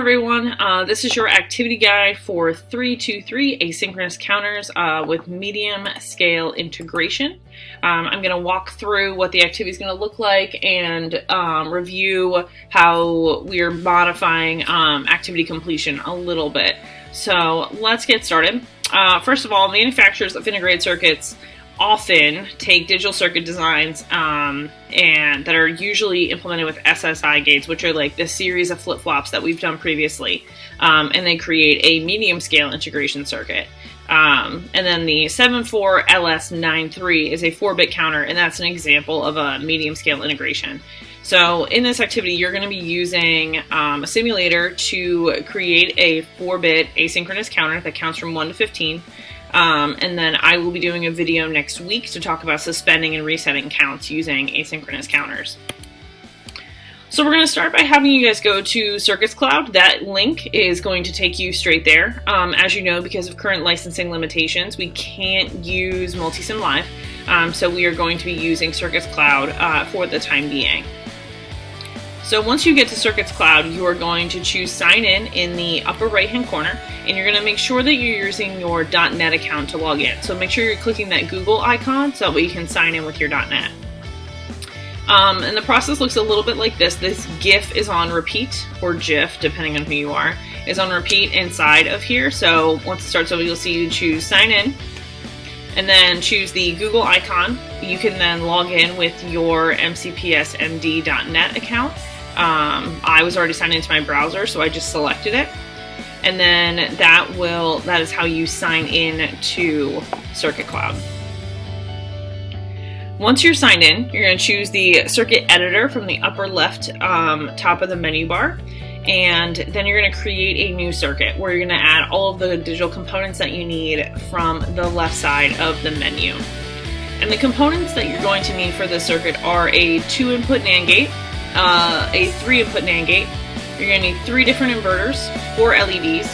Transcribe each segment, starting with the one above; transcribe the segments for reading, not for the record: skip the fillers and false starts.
everyone, this is your activity guide for 323 asynchronous counters with medium scale integration. I'm going to walk through what the activity is going to look like and review how we're modifying activity completion a little bit. So let's get started. First of all, manufacturers of integrated circuits often take digital circuit designs and that are usually implemented with SSI gates, which are like the series of flip-flops that we've done previously, and they create a medium scale integration circuit. And then the 74LS93 is a 4-bit counter, and that's an example of a medium scale integration. So in this activity, you're going to be using a simulator to create a 4-bit asynchronous counter that counts from 1 to 15. And then I will be doing a video next week to talk about suspending and resetting counts using asynchronous counters. So we're going to start by having you guys go to Circus Cloud. That link is going to take you straight there. As you know, because of current licensing limitations, we can't use Multisim Live. So we are going to be using Circus Cloud for the time being. So once you get to Circuits Cloud, you are going to choose Sign In the upper right hand corner, and you're going to make sure that you're using your .NET account to log in. So make sure you're clicking that Google icon so that you can sign in with your .NET. And the process looks a little bit like this. This GIF is on repeat, or GIF, depending on who you are, is on repeat inside of here. So once it starts over, you'll see you choose Sign In, and then choose the Google icon. You can then log in with your mcpsmd.net account. I was already signed into my browser, so I just selected it. And then that is how you sign in to Circuit Cloud. Once you're signed in, you're going to choose the circuit editor from the upper left top of the menu bar. And then you're going to create a new circuit where you're going to add all of the digital components that you need from the left side of the menu. And the components that you're going to need for this circuit are a 2-input NAND gate, a 3-input NAND gate. You're going to need 3 different inverters, 4 LEDs,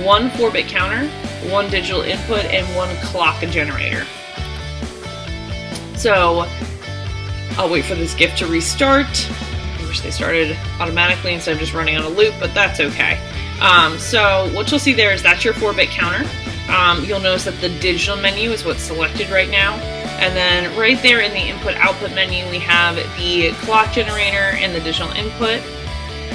1 4-bit counter, 1 digital input, and 1 clock generator. So I'll wait for this GIF to restart. I wish they started automatically instead of just running on a loop, but that's okay. So what you'll see there is that's your 4-bit counter. You'll notice that the digital menu is what's selected right now. And then right there in the input-output menu, we have the clock generator and the digital input.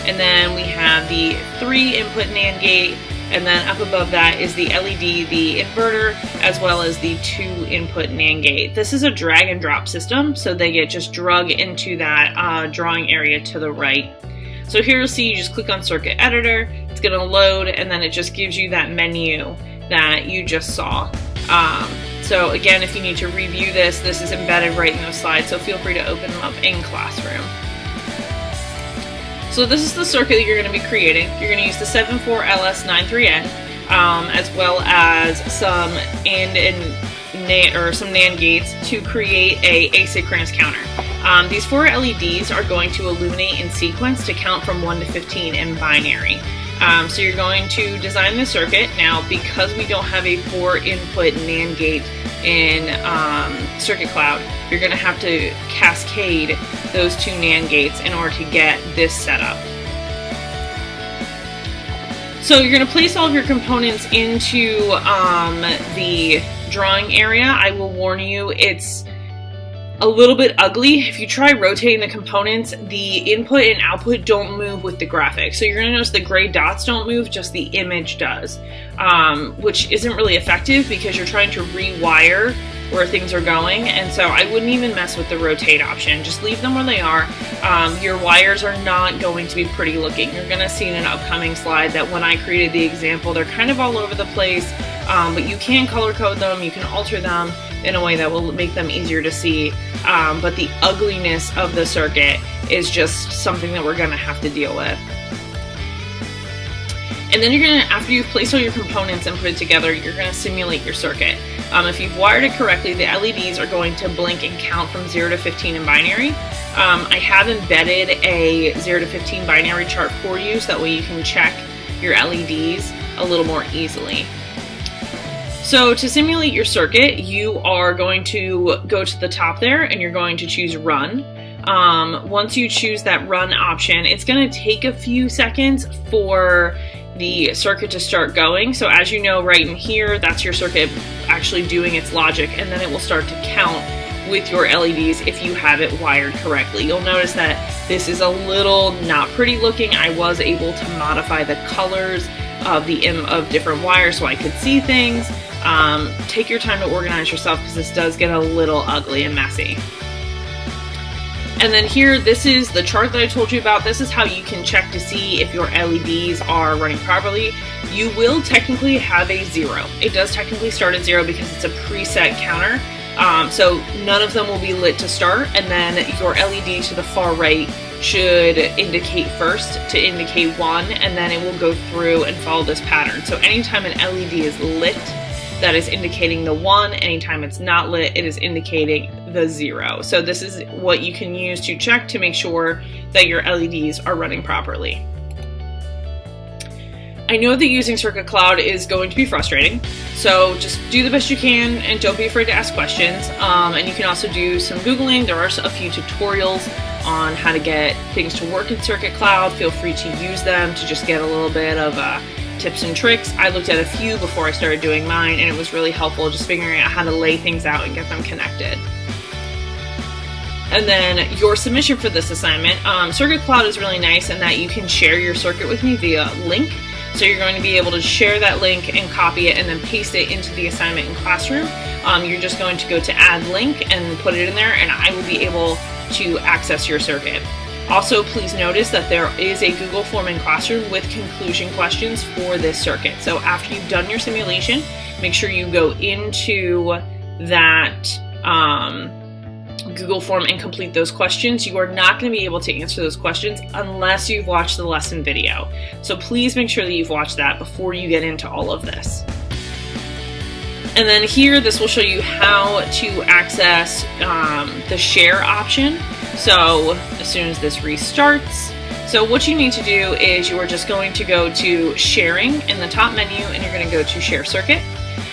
And then we have the 3-input NAND gate. And then up above that is the LED, the inverter, as well as the 2-input NAND gate. This is a drag and drop system, so they get just drug into that drawing area to the right. So here you'll see you just click on Circuit Editor, it's going to load, and then it just gives you that menu that you just saw. So again, if you need to review this is embedded right in those slides, so feel free to open them up in Classroom. So this is the circuit that you're going to be creating. You're going to use the 74LS93N, as well as some NAND gates to create a asynchronous counter. These 4 LEDs are going to illuminate in sequence to count from 1 to 15 in binary. So you're going to design the circuit. Now, because we don't have a 4-input NAND gate in Circuit Cloud, you're going to have to cascade those 2 NAND gates in order to get this set up. So you're going to place all of your components into the drawing area. I will warn you, it's a little bit ugly. If you try rotating the components, the input and output don't move with the graphics. So you're going to notice the gray dots don't move, just the image does, which isn't really effective because you're trying to rewire where things are going. And so I wouldn't even mess with the rotate option. Just leave them where they are. Your wires are not going to be pretty looking. You're going to see in an upcoming slide that when I created the example, they're kind of all over the place, but you can color code them, you can alter them in a way that will make them easier to see. But the ugliness of the circuit is just something that we're going to have to deal with. And then you're going to, after you've placed all your components and put it together, you're going to simulate your circuit. If you've wired it correctly, the LEDs are going to blink and count from 0 to 15 in binary. I have embedded a 0 to 15 binary chart for you, so that way you can check your LEDs a little more easily. So to simulate your circuit, you are going to go to the top there and you're going to choose Run. Once you choose that run option, it's going to take a few seconds for the circuit to start going. So as you know, right in here, that's your circuit actually doing its logic, and then it will start to count with your LEDs if you have it wired correctly. You'll notice that this is a little not pretty looking. I was able to modify the colors of different wires so I could see things. Take your time to organize yourself because this does get a little ugly and messy. And then here, this is the chart that I told you about. This is how you can check to see if your LEDs are running properly. You will technically have a 0. It does technically start at 0 because it's a preset counter. So none of them will be lit to start, and then your LED to the far right should indicate first to indicate 1, and then it will go through and follow this pattern. So anytime an LED is lit, that is indicating the 1. Anytime it's not lit, it is indicating the 0. So this is what you can use to check to make sure that your LEDs are running properly. I know that using Circuit Cloud is going to be frustrating, so just do the best you can and don't be afraid to ask questions. And you can also do some Googling. There are a few tutorials on how to get things to work in Circuit Cloud. Feel free to use them to just get a little bit of tips and tricks. I looked at a few before I started doing mine, and it was really helpful just figuring out how to lay things out and get them connected. And then your submission for this assignment, Circuit Cloud is really nice in that you can share your circuit with me via link. So you're going to be able to share that link and copy it and then paste it into the assignment in Classroom. You're just going to go to add link and put it in there, and I will be able to access your circuit. Also, please notice that there is a Google form in Classroom with conclusion questions for this circuit. So after you've done your simulation, make sure you go into that Google form and complete those questions. You are not going to be able to answer those questions unless you've watched the lesson video. So please make sure that you've watched that before you get into all of this. And then here, this will show you how to access the share option. So as soon as this restarts, so what you need to do is you are just going to go to sharing in the top menu, and you're going to go to share circuit.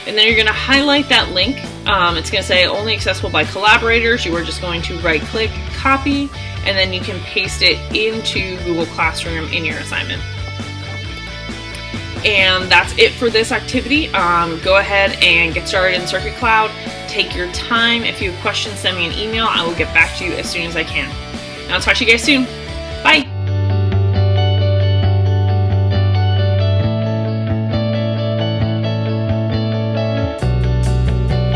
And then you're going to highlight that link. It's going to say only accessible by collaborators. You are just going to right click, copy, and then you can paste it into Google Classroom in your assignment. And that's it for this activity. Go ahead and get started in Circuit Cloud. Take your time. If you have questions, send me an email. I will get back to you as soon as I can. And I'll talk to you guys soon. Bye.